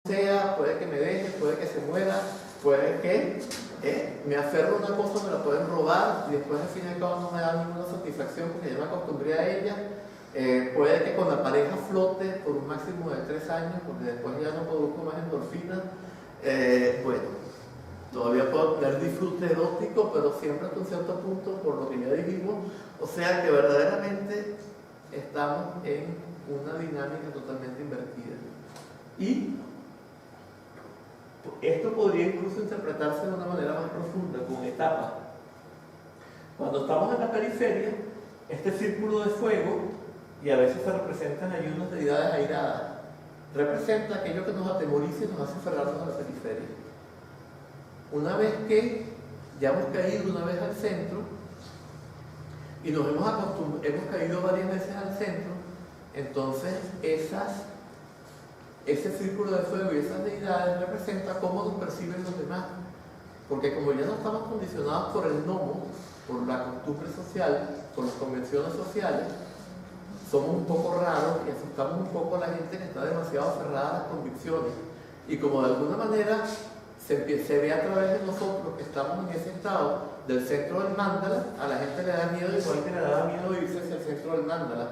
sea, puede que me deje, puede que se muera, puede que me aferro a una cosa, me la pueden robar y después al fin y al cabo no me da ninguna satisfacción porque ya me acostumbré a ella. Puede que con la pareja flote por un máximo de 3 años porque después ya no produzco más endorfinas. Bueno, todavía puedo tener disfrute erótico, pero siempre hasta un cierto punto, por lo que ya dijimos. O sea que verdaderamente estamos en una dinámica totalmente invertida. Y esto podría incluso interpretarse de una manera más profunda, con etapas. Cuando estamos en la periferia, este círculo de fuego, y a veces se representan ahí unas deidades airadas, representa aquello que nos atemoriza y nos hace aferrarnos a la periferia. Una vez que ya hemos caído una vez al centro, y nos hemos caído varias veces al centro, entonces ese círculo de fuego y esas deidades representan cómo nos perciben los demás. Porque como ya no estamos condicionados por el nomo, por la costumbre social, por las convenciones sociales, somos un poco raros y asustamos un poco a la gente que está demasiado aferrada a las convicciones. Y como de alguna manera se ve a través de nosotros que estamos en ese estado del centro del mandala, a la gente le da miedo igual que le daba miedo irse hacia el centro del mandala.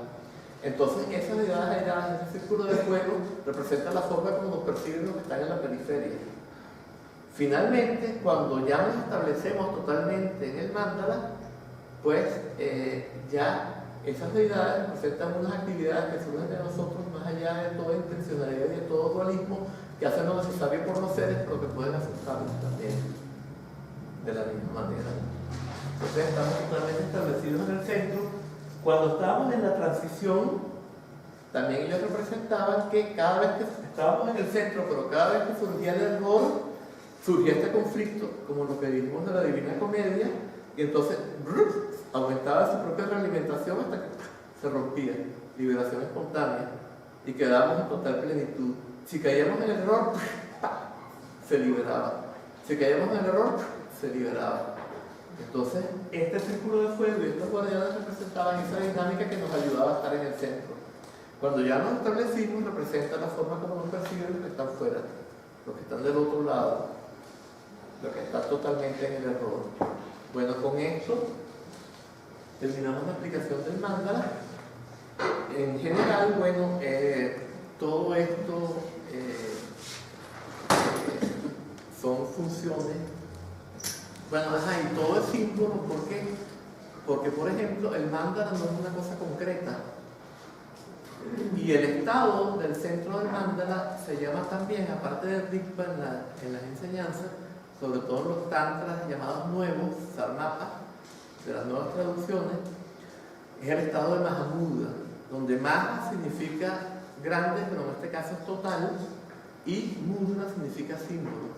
Entonces esas deidades airadas, ese círculo de fuego, representan la forma como nos perciben los que están en la periferia. Finalmente, cuando ya nos establecemos totalmente en el mandala, pues ya esas deidades representan unas actividades que surgen de nosotros más allá de toda intencionalidad y de todo dualismo, que hacen lo necesario por los seres, pero que pueden asustarnos también de la misma manera. Entonces estamos totalmente establecidos en el centro. Cuando estábamos en la transición, también ellos representaban que cada vez que estábamos en el centro, pero cada vez que surgía el error, surgía este conflicto, como lo que vimos de la Divina Comedia, y entonces aumentaba su propia realimentación hasta que se rompía, liberación espontánea, y quedábamos en total plenitud. Si caíamos en el error, se liberaba. Si caíamos en el error, se liberaba. Entonces, este círculo de fuego y estos guardianes representaban esa dinámica que nos ayudaba a estar en el centro. Cuando ya nos establecimos, representa la forma como nos perciben los que están fuera, los que están del otro lado, los que están totalmente en el error. Bueno, con esto terminamos la aplicación del mandala. En general, bueno, todo esto son funciones. Bueno, y todo es símbolo. ¿Por qué? Porque, por ejemplo, el mandala no es una cosa concreta. Y el estado del centro del mandala se llama también, aparte del Rigpa en las enseñanzas, sobre todo en los tantras llamados nuevos, sarmapa, de las nuevas traducciones, es el estado de Mahamudra, donde Maha significa grande, pero en este caso es total, y Mudra significa símbolo.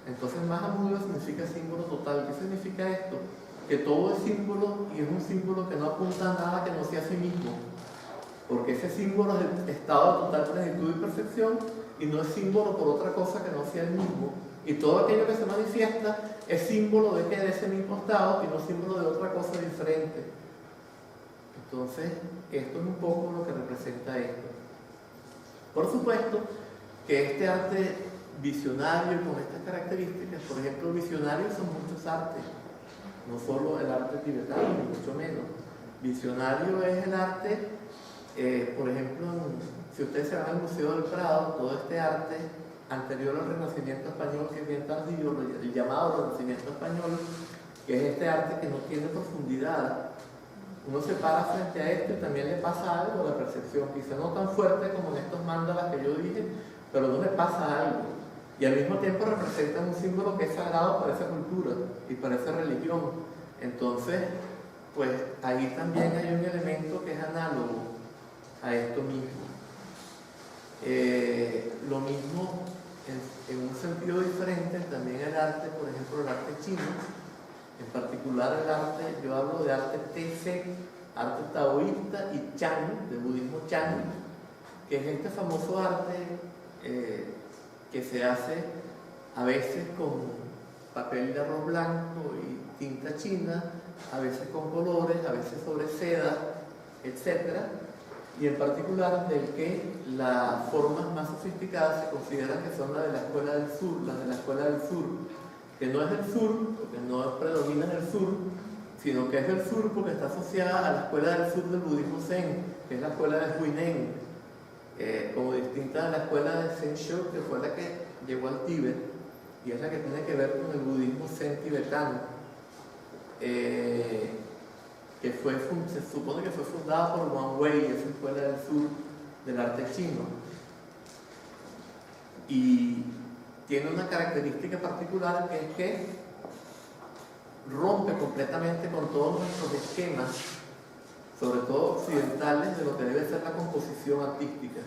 Entonces Mahamudra significa símbolo total. ¿Qué significa esto? Que todo es símbolo y es un símbolo que no apunta a nada que no sea a sí mismo. Porque ese símbolo es el estado de total plenitud y perfección y no es símbolo por otra cosa que no sea el mismo. Y todo aquello que se manifiesta es símbolo de que de ese mismo estado y no símbolo de otra cosa diferente. Entonces, esto es un poco lo que representa esto. Por supuesto que este arte visionario con estas características, por ejemplo, visionarios son muchos artes, no solo el arte tibetano, ni mucho menos. Visionario es el arte, por ejemplo, si ustedes se van al Museo del Prado, todo este arte anterior al Renacimiento español, que es bien tardío, el llamado Renacimiento español, que es este arte que no tiene profundidad. Uno se para frente a esto y también le pasa algo a la percepción, quizá no tan fuerte como en estos mandalas que yo dije, pero no le pasa algo. Y al mismo tiempo representan un símbolo que es sagrado para esa cultura y para esa religión. Entonces, pues ahí también hay un elemento que es análogo a esto mismo. Lo mismo en un sentido diferente también el arte, por ejemplo el arte chino, en particular el arte, yo hablo de arte TC, arte taoísta, y Chan, de budismo Chan, que es este famoso arte que se hace a veces con papel de arroz blanco y tinta china, a veces con colores, a veces sobre seda, etc. y en particular del que las formas más sofisticadas se consideran que son las de la Escuela del Sur, que no es del sur, porque no predomina en el sur, sino que es del sur porque está asociada a la Escuela del Sur del budismo Zen, que es la escuela de Huineng, como distinta a la escuela de Zen Shu, que fue la que llegó al Tíbet, y es la que tiene que ver con el budismo Zen tibetano, que se supone que fue fundada por Wang Wei, esa escuela del sur del arte chino, y tiene una característica particular, que es que rompe completamente con todos nuestros esquemas, sobre todo occidentales, de lo que debe ser la composición artística.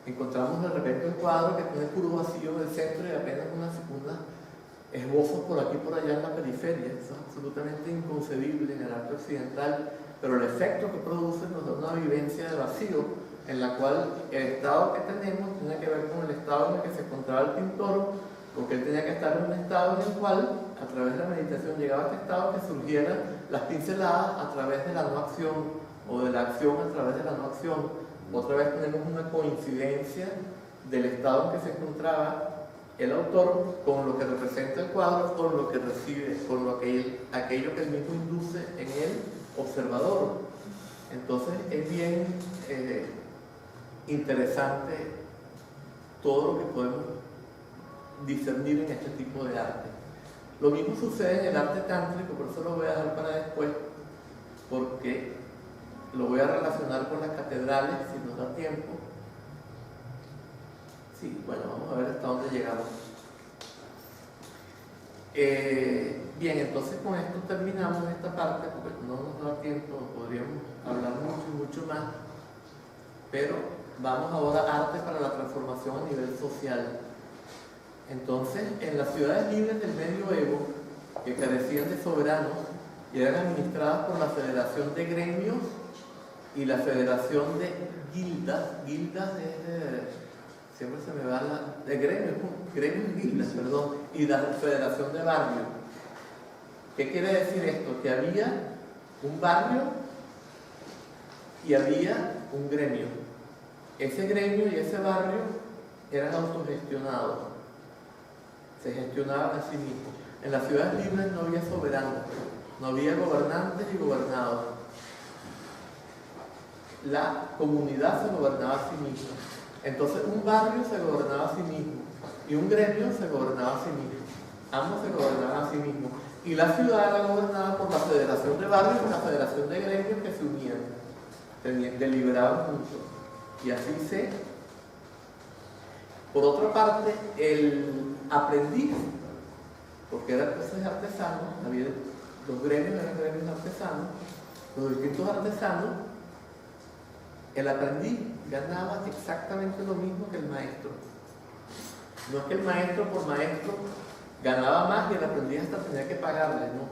Encontramos de repente un cuadro que tiene puro vacío en el centro y apenas unos esbozos por aquí y por allá en la periferia. Eso es absolutamente inconcebible en el arte occidental, pero el efecto que produce nos da una vivencia de vacío, en la cual el estado que tenemos tiene que ver con el estado en el que se encontraba el pintor, porque él tenía que estar en un estado en el cual, a través de la meditación, llegaba a este estado que surgieran las pinceladas a través de la no acción, o de la acción a través de la no acción. Otra vez tenemos una coincidencia del estado en que se encontraba el autor con lo que representa el cuadro, con lo que recibe, con aquello que él mismo induce en el observador. Entonces es bien interesante todo lo que podemos discernir en este tipo de arte. Lo mismo sucede en el arte tántrico, por eso lo voy a dejar para después, porque lo voy a relacionar con las catedrales, si nos da tiempo. Sí, bueno, vamos a ver hasta dónde llegamos. Bien, entonces con esto terminamos esta parte, porque no nos da tiempo, podríamos hablar mucho más, pero vamos ahora a arte para la transformación a nivel social. Entonces, en las ciudades libres del medioevo, que carecían de soberanos y eran administradas por la Federación de Gremios y la Federación de Guildas siempre se me va de gremios y guildas, perdón, y la Federación de Barrios. ¿Qué quiere decir esto? Que había un barrio y había un gremio. Ese gremio y ese barrio eran autogestionados, se gestionaban a sí mismos. En las ciudades libres no había soberanos, no había gobernantes ni gobernados. La comunidad se gobernaba a sí misma. Entonces un barrio se gobernaba a sí mismo y un gremio se gobernaba a sí mismo. Ambos se gobernaban a sí mismos. Y la ciudad era gobernada por la Federación de Barrios y la Federación de Gremios, que se unían, deliberaban juntos. Y así Por otra parte, el aprendiz, porque eran cosas artesanos, había los gremios, eran gremios artesanos, los distintos artesanos, el aprendiz ganaba exactamente lo mismo que el maestro. No es que el maestro por maestro ganaba más y el aprendiz hasta tenía que pagarle, no.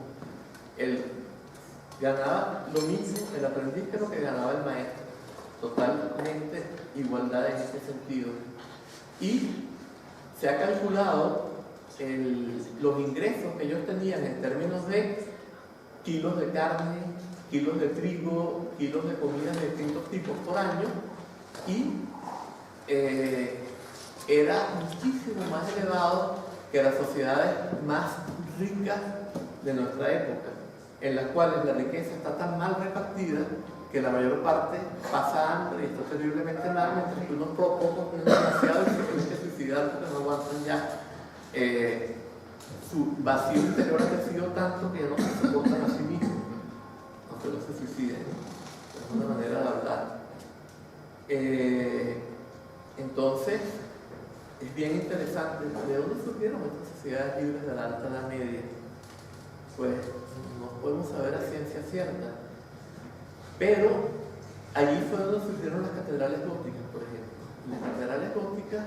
Él ganaba lo mismo el aprendiz que lo que ganaba el maestro. Totalmente igualdad en este sentido. Y se ha calculado los ingresos que ellos tenían en términos de kilos de carne, kilos de trigo, kilos de comidas de distintos tipos por año, y era muchísimo más elevado que las sociedades más ricas de nuestra época, en las cuales la riqueza está tan mal repartida que la mayor parte pasa hambre y está terriblemente mal, mientras que unos pocos tienen demasiado y se tienen que suicidar porque no aguantan ya. Su vacío interior ha crecido tanto que ya no se soportan a sí mismos, aunque no se suiciden. Es una manera de hablar. Entonces, es bien interesante. ¿De dónde surgieron estas sociedades libres de la Alta Edad Media? Pues no podemos saber a ciencia cierta, pero allí fue donde surgieron las catedrales góticas, por ejemplo. Las catedrales góticas,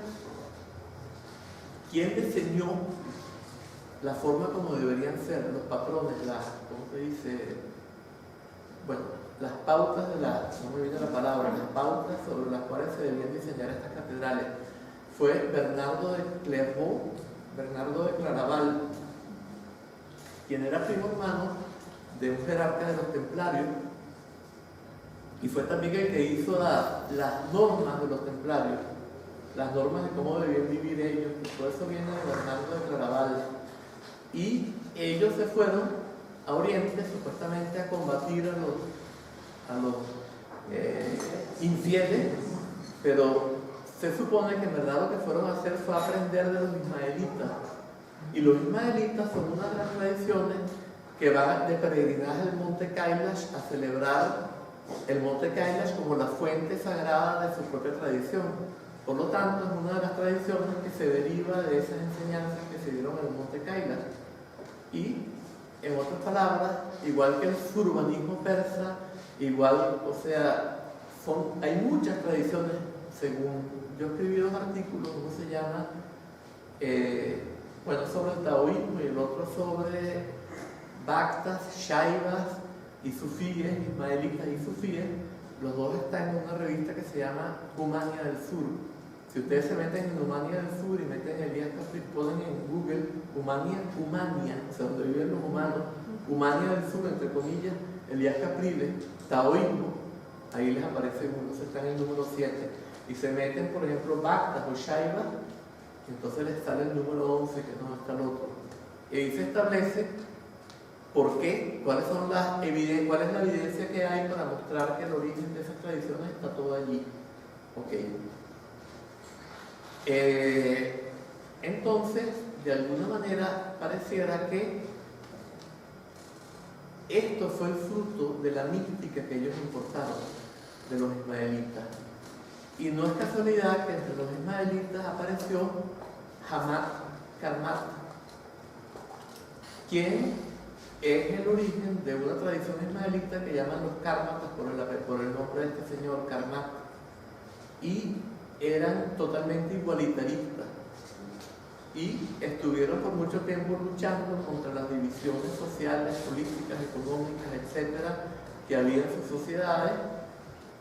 ¿quién diseñó la forma como deberían ser los patrones, ¿cómo se dice? Bueno, las pautas no me viene la palabra, las pautas sobre las cuales se debían diseñar estas catedrales? Fue Bernardo de Clairvaux, Bernardo de Claraval, quien era primo hermano de un jerarca de los templarios, y fue también el que hizo las normas de los templarios, las normas de cómo debían vivir ellos, y todo eso viene de Bernardo de Claraval. Y ellos se fueron a Oriente supuestamente a combatir a los infieles, pero se supone que en verdad lo que fueron a hacer fue aprender de los ismaelitas. Y los ismaelitas son unas de las tradiciones que van de peregrinaje al monte Kailash a celebrar el monte Kailash como la fuente sagrada de su propia tradición. Por lo tanto, es una de las tradiciones que se deriva de esas enseñanzas que se dieron en el monte Kailash. Y, en otras palabras, igual que el surbanismo persa, igual, o sea, hay muchas tradiciones, según yo escribí 2 artículos, uno se llama, sobre el taoísmo y el otro sobre Bhaktas, Shaivas y Sufíes, ismaelitas y Sufíes. Los 2 están en una revista que se llama Humania del Sur. Si ustedes se meten en Humania del Sur y meten Elías Capriles, ponen en Google Humania, o sea, donde viven los humanos, Humania del Sur, entre comillas, Elías Capriles, taoísmo, ahí les aparece uno, se está en el número 7. Y se meten, por ejemplo, Bhaktas o Shaivas, entonces les sale el número 11, que no está el otro. Y ahí se establece por qué, cuál es la evidencia que hay para mostrar que el origen de esas tradiciones está todo allí. Okay. Entonces, de alguna manera, pareciera que esto fue el fruto de la mística que ellos importaron de los ismaelitas. Y no es casualidad que entre los ismaelitas apareció Hamad Karmat, quien es el origen de una tradición ismaelita que llaman los Kármatas por el nombre de este señor Karmat, y eran totalmente igualitaristas y estuvieron por mucho tiempo luchando contra las divisiones sociales, políticas, económicas, etcétera, que había en sus sociedades,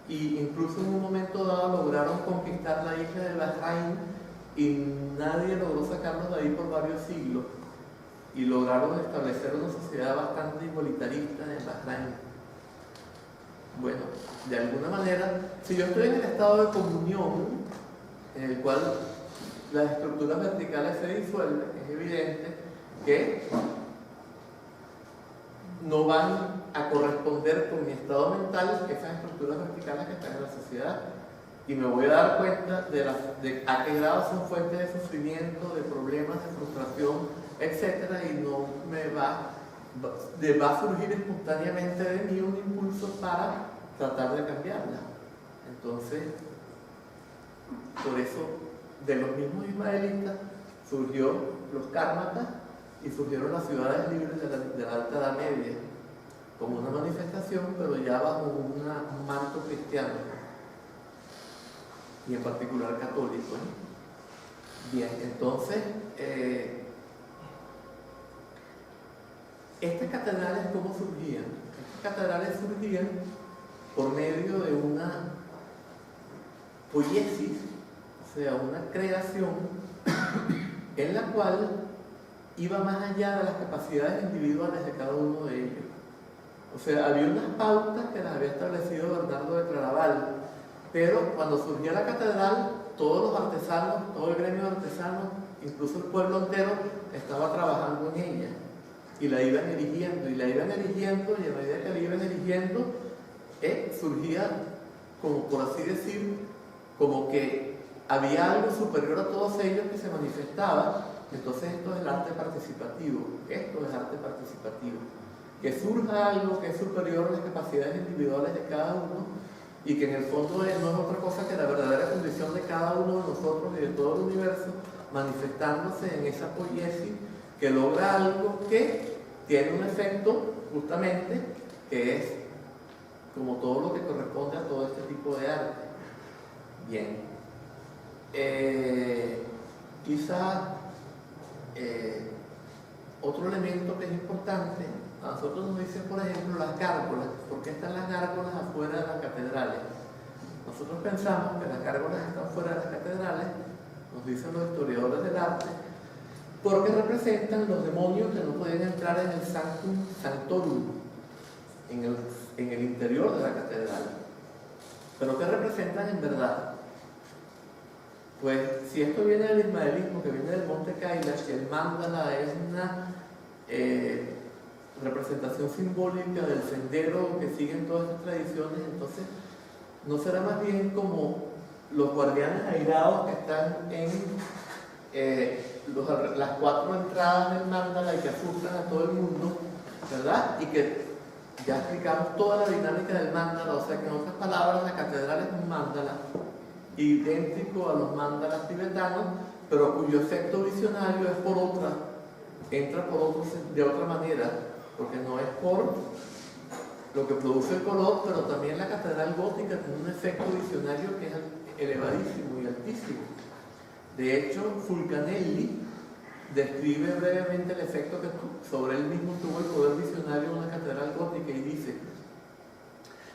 y incluso en un momento dado lograron conquistar la isla de Bahrein y nadie logró sacarlos de ahí por varios siglos, y lograron establecer una sociedad bastante igualitarista en Bahrein. Bueno, de alguna manera, si yo estoy en el estado de comunión, en el cual las estructuras verticales se disuelven, es evidente que no van a corresponder con mi estado mental esas estructuras verticales que están en la sociedad, y me voy a dar cuenta de a qué grado son fuentes de sufrimiento, de problemas, de frustración, etcétera, y no me va a surgir espontáneamente de mí un impulso para tratar de cambiarla. Entonces, por eso, de los mismos ismaelitas surgió los Kármatas y surgieron las ciudades libres de la Alta Edad Media, como una manifestación, pero ya bajo un manto cristiano, y en particular católico. Bien, entonces, estas catedrales, ¿cómo surgían? Estas catedrales surgían por medio de una poiesis, o sea, una creación en la cual iba más allá de las capacidades individuales de cada uno de ellos. O sea, había unas pautas que las había establecido Bernardo de Claraval, pero cuando surgía la catedral, todos los artesanos, todo el gremio de artesanos, incluso el pueblo entero, estaba trabajando en ella, y la iban erigiendo, y a medida que la iban erigiendo, surgía, como por así decir, como que había algo superior a todos ellos que se manifestaba. Entonces esto es el arte participativo, que surja algo que es superior a las capacidades individuales de cada uno, y que en el fondo no es otra cosa que la verdadera condición de cada uno de nosotros y de todo el universo, manifestándose en esa poiesis que logra algo que tiene un efecto, justamente, que es como todo lo que corresponde a todo este tipo de arte. Bien, quizá otro elemento que es importante, a nosotros nos dicen, por ejemplo, las gárgolas. ¿Por qué están las gárgolas afuera de las catedrales? Nosotros pensamos que las gárgolas están fuera de las catedrales, nos dicen los historiadores del arte, porque representan los demonios que no podían entrar en el Sanctum Sanctorum, en el interior de la catedral. ¿Pero qué representan en verdad? Pues si esto viene del ismaelismo, que viene del monte Kailash, el mandala es una representación simbólica del sendero que siguen todas estas tradiciones, entonces ¿no será más bien como los guardianes airados que están en las 4 entradas del mandala y que asustan a todo el mundo, ¿verdad? Y que ya explicamos toda la dinámica del mandala, o sea que en otras palabras la catedral es un mandala idéntico a los mandalas tibetanos, pero cuyo efecto visionario es por otra, entra por otro, de otra manera, porque no es por lo que produce el color, pero también la catedral gótica tiene un efecto visionario que es elevadísimo y altísimo. De hecho, Fulcanelli describe brevemente el efecto que sobre él mismo tuvo el poder visionario de una catedral gótica y dice: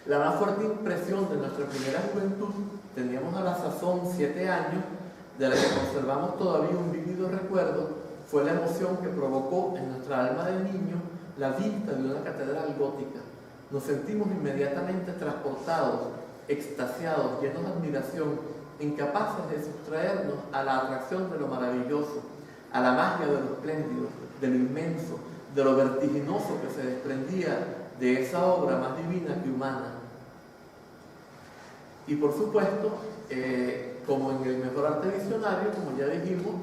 la más fuerte impresión de nuestra primera juventud, teníamos a la sazón 7 años, de la que conservamos todavía un vívido recuerdo, fue la emoción que provocó en nuestra alma de niño la vista de una catedral gótica. Nos sentimos inmediatamente transportados, extasiados, llenos de admiración, incapaces de sustraernos a la atracción de lo maravilloso, a la magia de lo espléndido, de lo inmenso, de lo vertiginoso que se desprendía de esa obra más divina que humana. Y por supuesto, como en el mejor arte visionario, como ya dijimos,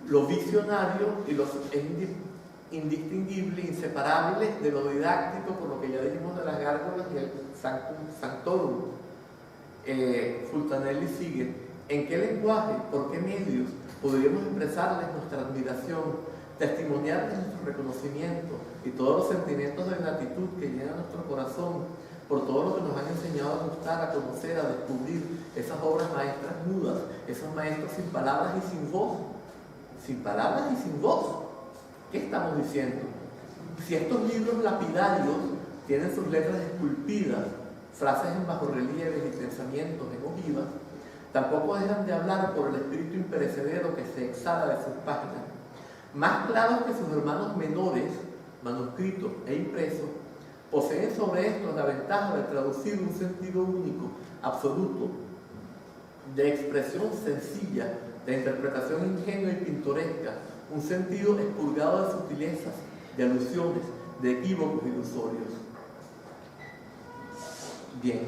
lo visionario es indistinguible, inseparable de lo didáctico, por lo que ya dijimos de las gárgolas y el Sanctorum. Fulcanelli sigue: ¿en qué lenguaje, por qué medios podríamos expresarles nuestra admiración, testimoniarles nuestro reconocimiento y todos los sentimientos de gratitud que llenan nuestro corazón por todo lo que nos han enseñado a gustar, a conocer, a descubrir esas obras maestras mudas, esos maestros sin palabras y sin voz? Sin palabras y sin voz. ¿Qué estamos diciendo? Si estos libros lapidarios tienen sus letras esculpidas, frases en bajorrelieves y pensamientos en ojivas, tampoco dejan de hablar por el espíritu imperecedero que se exhala de sus páginas. Más claros que sus hermanos menores, manuscritos e impresos, poseen sobre estos la ventaja de traducir un sentido único, absoluto, de expresión sencilla, de interpretación ingenua y pintoresca, un sentido expurgado de sutilezas, de alusiones, de equívocos ilusorios. Bien,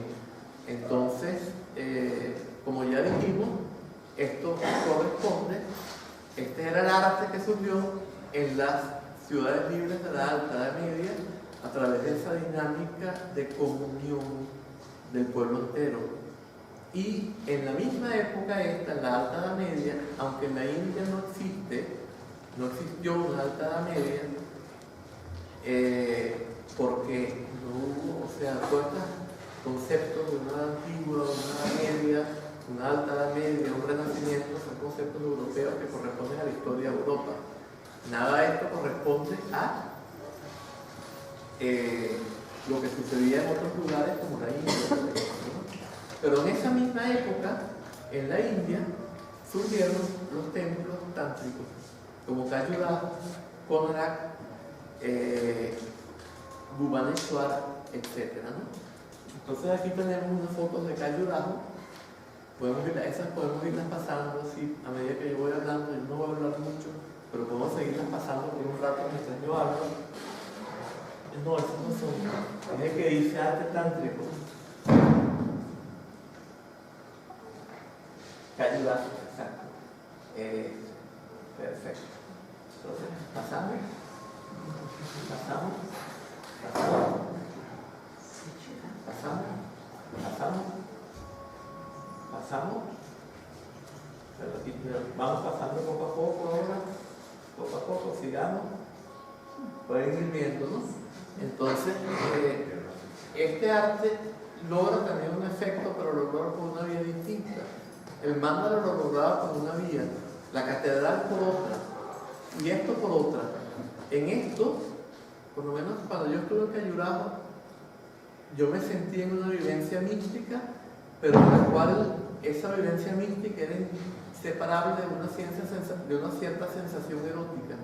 entonces, como ya dijimos, esto corresponde, este era el arte que surgió en las ciudades libres de la Alta Edad Media a través de esa dinámica de comunión del pueblo entero. Y en la misma época esta, en la Alta Edad Media, aunque en la India no existió una Alta Edad Media, porque no hubo, o sea, todos estos conceptos de una antigua, una media, una Alta Edad Media, un renacimiento, son conceptos europeos que corresponden a la historia de Europa. Nada de esto corresponde a lo que sucedía en otros lugares como la India, por ejemplo, ¿no? Pero en esa misma época, en la India, surgieron los templos tántricos, como Khajuraho, Konarak, Bhubaneswar, etc., ¿no? Entonces aquí tenemos unas fotos de Khajuraho, esas podemos irlas pasando así a medida que yo voy hablando. Yo no voy a hablar mucho, pero podemos seguirlas pasando por un rato mientras yo hablo. No, esos no son. Es el que dice arte tántrico. Khajuraho, exacto. Perfecto. Entonces, pasamos. Pero vamos pasando poco a poco ahora. Poco a poco, sigamos. Pueden ir viendo, ¿no? Entonces, este arte logra también un efecto, pero lo logra por una vía distinta. El mandala lo lograba por una vía, la catedral por otra, y esto por otra. En esto, por lo menos cuando yo estuve en Khajuraho, yo me sentí en una vivencia mística, pero en la cual esa vivencia mística era inseparable de una cierta sensación erótica.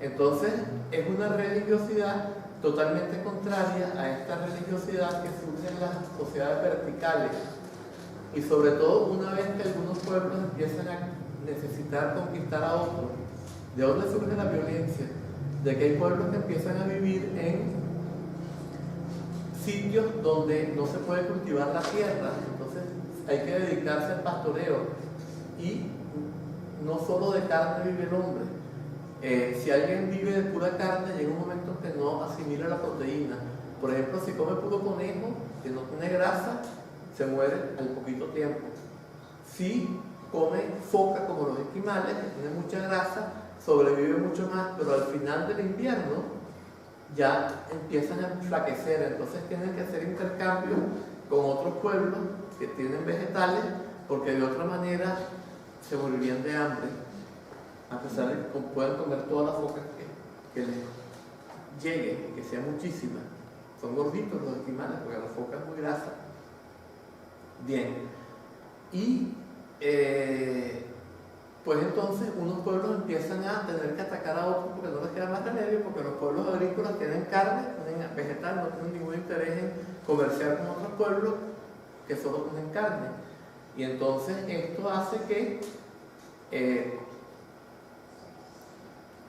Entonces, es una religiosidad totalmente contraria a esta religiosidad que surge en las sociedades verticales Y sobre todo una vez que algunos pueblos empiezan a necesitar conquistar a otros, ¿de dónde surge la violencia? De que hay pueblos que empiezan a vivir en sitios donde no se puede cultivar la tierra, entonces hay que dedicarse al pastoreo. Y no solo de carne vive el hombre. Si alguien vive de pura carne, llega un momento que no asimila la proteína. Por ejemplo, si come puro conejo, que no tiene grasa, se muere al poquito tiempo. Si come foca como los esquimales, que tiene mucha grasa, sobrevive mucho más, pero al final del invierno ya empiezan a enflaquecer, entonces tienen que hacer intercambio con otros pueblos que tienen vegetales, porque de otra manera se morirían de hambre, a pesar de que puedan comer todas las focas que les llegue, que sea muchísimas. Son gorditos los esquimales, porque la foca es muy grasa. Bien, y pues entonces unos pueblos empiezan a tener que atacar a otros porque no les queda más remedio, porque los pueblos agrícolas tienen carne, tienen vegetal, no tienen ningún interés en comerciar con otros pueblos que solo tienen carne. Y entonces esto hace que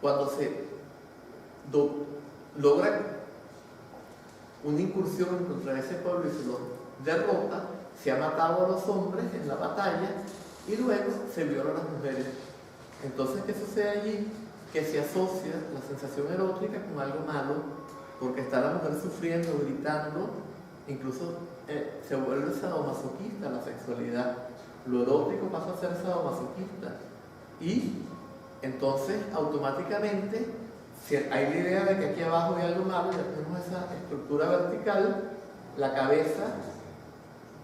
cuando se logra una incursión contra ese pueblo y se lo derrota, se ha matado a los hombres en la batalla y luego se viola a las mujeres. Entonces, ¿qué sucede allí? Que se asocia la sensación erótica con algo malo, porque está la mujer sufriendo, gritando, incluso se vuelve sadomasoquista la sexualidad. Lo erótico pasa a ser sadomasoquista. Y entonces, automáticamente, si hay la idea de que aquí abajo hay algo malo, ya tenemos esa estructura vertical, la cabeza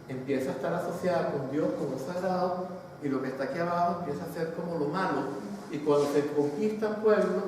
empieza a estar asociada con Dios, con lo sagrado, y lo que está aquí abajo empieza a ser como lo malo. Y cuando se conquistan pueblos,